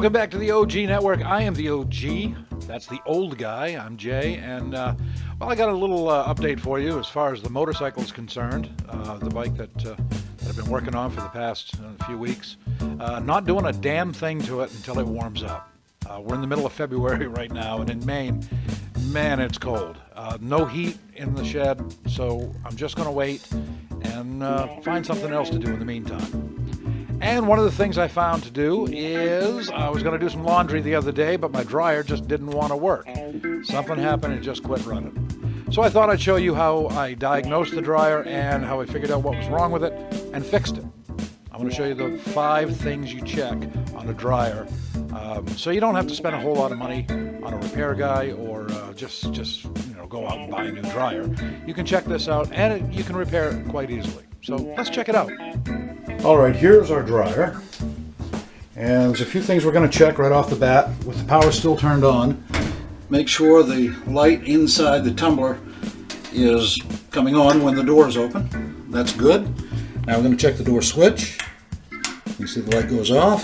Welcome back to the OG Network. I am the OG. That's the old guy. I'm Jay. And, well, I got a little update for you as far as the motorcycle is concerned. The bike that I've been working on for the past few weeks. Not doing a damn thing to it until it warms up. We're in the middle of February right now, and in Maine, man, it's cold. No heat in the shed, so I'm just going to wait and find something else to do in the meantime. And one of the things I found to do is I was going to do some laundry the other day, but my dryer just didn't want to work. Something happened and it just quit running. So I thought I'd show you how I diagnosed the dryer and how I figured out what was wrong with it and fixed it. I'm going to show you the 5 things you check on a dryer, so you don't have to spend a whole lot of money on a repair guy or just go out and buy a new dryer. You can check this out and you can repair it quite easily. So let's check it out. Alright, here's our dryer, and there's a few things we're going to check right off the bat with the power still turned on. Make sure the light inside the tumbler is coming on when the door is open. That's good. Now we're going to check the door switch. You see the light goes off.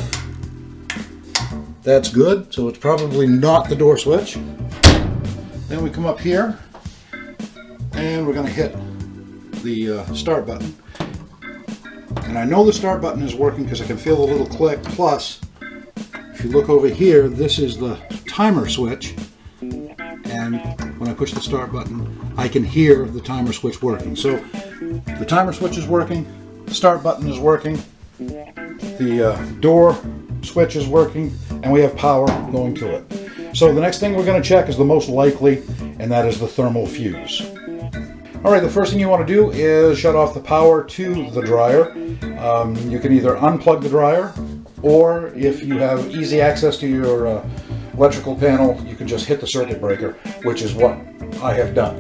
That's good, so it's probably not the door switch. Then we come up here and we're going to hit the start button. And I know the start button is working because I can feel a little click. Plus, if you look over here, this is the timer switch. And when I push the start button, I can hear the timer switch working. So the timer switch is working, the start button is working, the door switch is working, and we have power going to it. So the next thing we're going to check is the most likely, and that is the thermal fuse. Alright, the first thing you want to do is shut off the power to the dryer. You can either unplug the dryer, or if you have easy access to your electrical panel, you can just hit the circuit breaker, which is what I have done.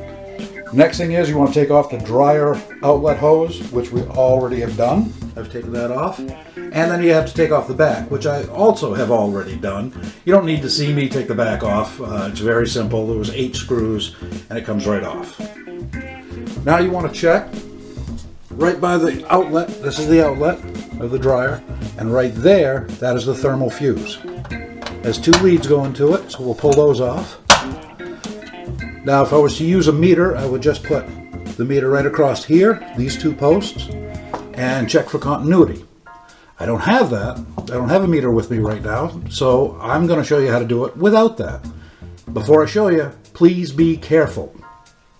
Next thing is you want to take off the dryer outlet hose, which we already have done. I've taken that off. And then you have to take off the back, which I also have already done. You don't need to see me take the back off. It's very simple. There was 8 screws, and it comes right off. Now you want to check right by the outlet. This is the outlet of the dryer, and right there, that is the thermal fuse. There's 2 leads going to it, so we'll pull those off. Now if I was to use a meter, I would just put the meter right across here, these 2 posts, and check for continuity. I don't have that. I don't have a meter with me right now, so I'm going to show you how to do it without that. Before I show you, please be careful.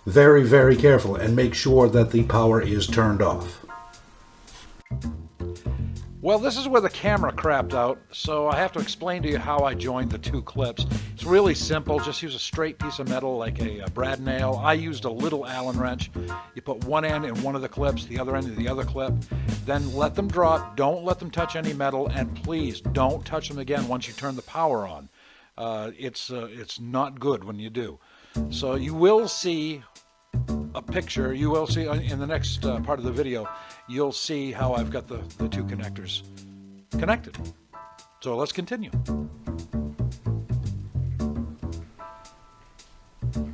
Very, very careful, and make sure that the power is turned off. Well, this is where the camera crapped out, so I have to explain to you how I joined the 2 clips. It's really simple. Just use a straight piece of metal like a brad nail. I used a little Allen wrench. You put one end in one of the clips, the other end in the other clip. Then let them drop. Don't let them touch any metal, and please don't touch them again once you turn the power on. It's not good when you do. So you will see a picture. You will see in the next part of the video, you'll see how I've got the 2 connectors connected. So let's continue.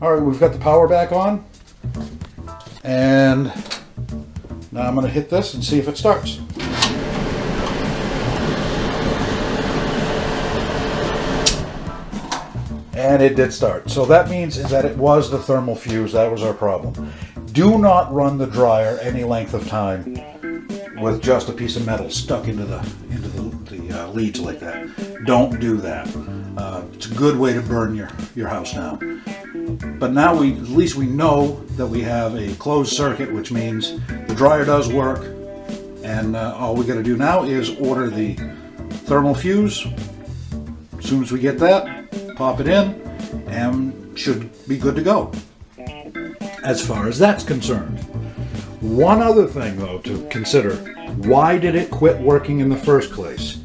Alright, we've got the power back on, and now I'm going to hit this and see if it starts. And it did start. So that means is that it was the thermal fuse. That was our problem. Do not run the dryer any length of time with just a piece of metal stuck into the leads like that. Don't do that. It's a good way to burn your house now. But now at least we know that we have a closed circuit, which means the dryer does work. And all we got to do now is order the thermal fuse. As soon as we get that, pop it in, and should be good to go as far as that's concerned. One other thing though to consider, why did it quit working in the first place?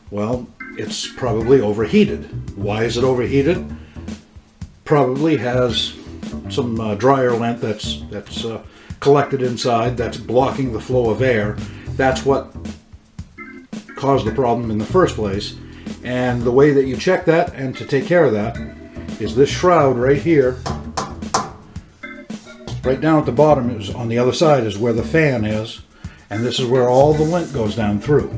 Well, it's probably overheated. Why is it overheated? Probably has some dryer lint that's collected inside, that's blocking the flow of air. That's what caused the problem in the first place. And the way that you check that and to take care of that is this shroud right here. Right down at the bottom is on the other side is where the fan is, and this is where all the lint goes down through.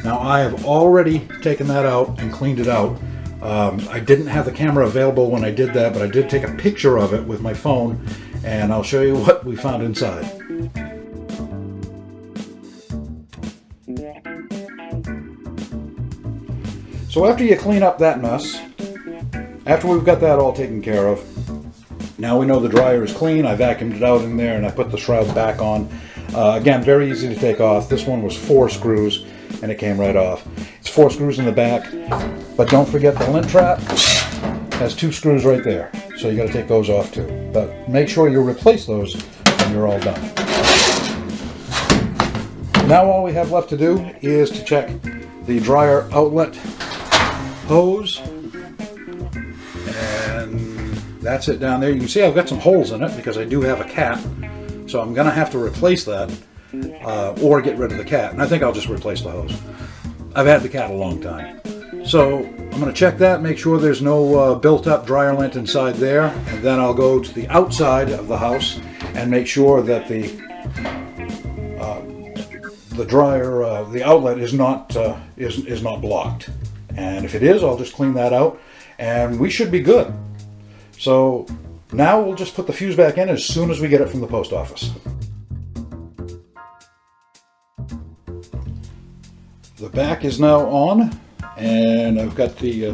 Now I have already taken that out and cleaned it out. I didn't have the camera available when I did that, but I did take a picture of it with my phone, and I'll show you what we found inside. So after you clean up that mess, after we've got that all taken care of, now we know the dryer is clean. I vacuumed it out in there and I put the shroud back on. Again, very easy to take off. This one was 4 screws and it came right off. It's 4 screws in the back, but don't forget the lint trap has 2 screws right there. So you got to take those off too. But make sure you replace those when you're all done. Now all we have left to do is to check the dryer outlet hose, and that's it down there. You can see I've got some holes in it because I do have a cat, so I'm gonna have to replace that or get rid of the cat, and I think I'll just replace the hose. I've had the cat a long time, so I'm gonna check that, make sure there's no built-up dryer lint inside there, and then I'll go to the outside of the house and make sure that the dryer, the outlet is not blocked. And if it is, I'll just clean that out and we should be good. So now we'll just put the fuse back in as soon as we get it from the post office. The back is now on and I've got the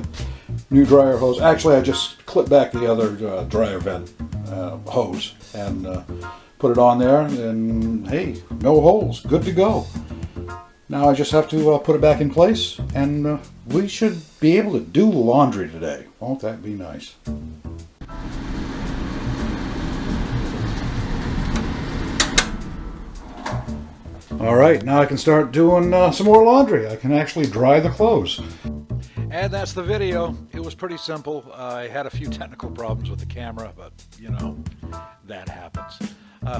new dryer hose. Actually, I just clipped back the other dryer vent hose and put it on there, and hey, no holes, good to go. Now I just have to put it back in place, and we should be able to do laundry today. Won't that be nice? All right, now I can start doing some more laundry. I can actually dry the clothes. And that's the video. It was pretty simple. I had a few technical problems with the camera, but you know, that happens.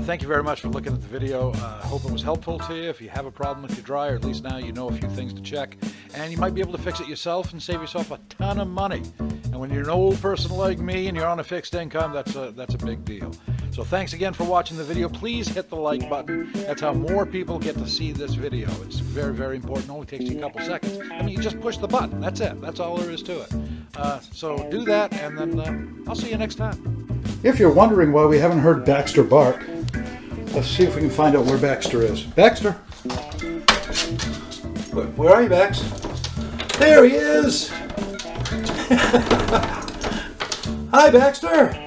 Thank you very much for looking at the video. I hope it was helpful to you. If you have a problem with your dryer, at least now you know a few things to check. And you might be able to fix it yourself and save yourself a ton of money. And when you're an old person like me and you're on a fixed income, that's a big deal. So thanks again for watching the video. Please hit the like button. That's how more people get to see this video. It's very, very important. It only takes you a couple seconds. I mean, you just push the button. That's it. That's all there is to it. So do that, and then I'll see you next time. If you're wondering why we haven't heard Baxter bark, let's see if we can find out where Baxter is. Baxter? Where are you, Bax? There he is! Hi, Baxter!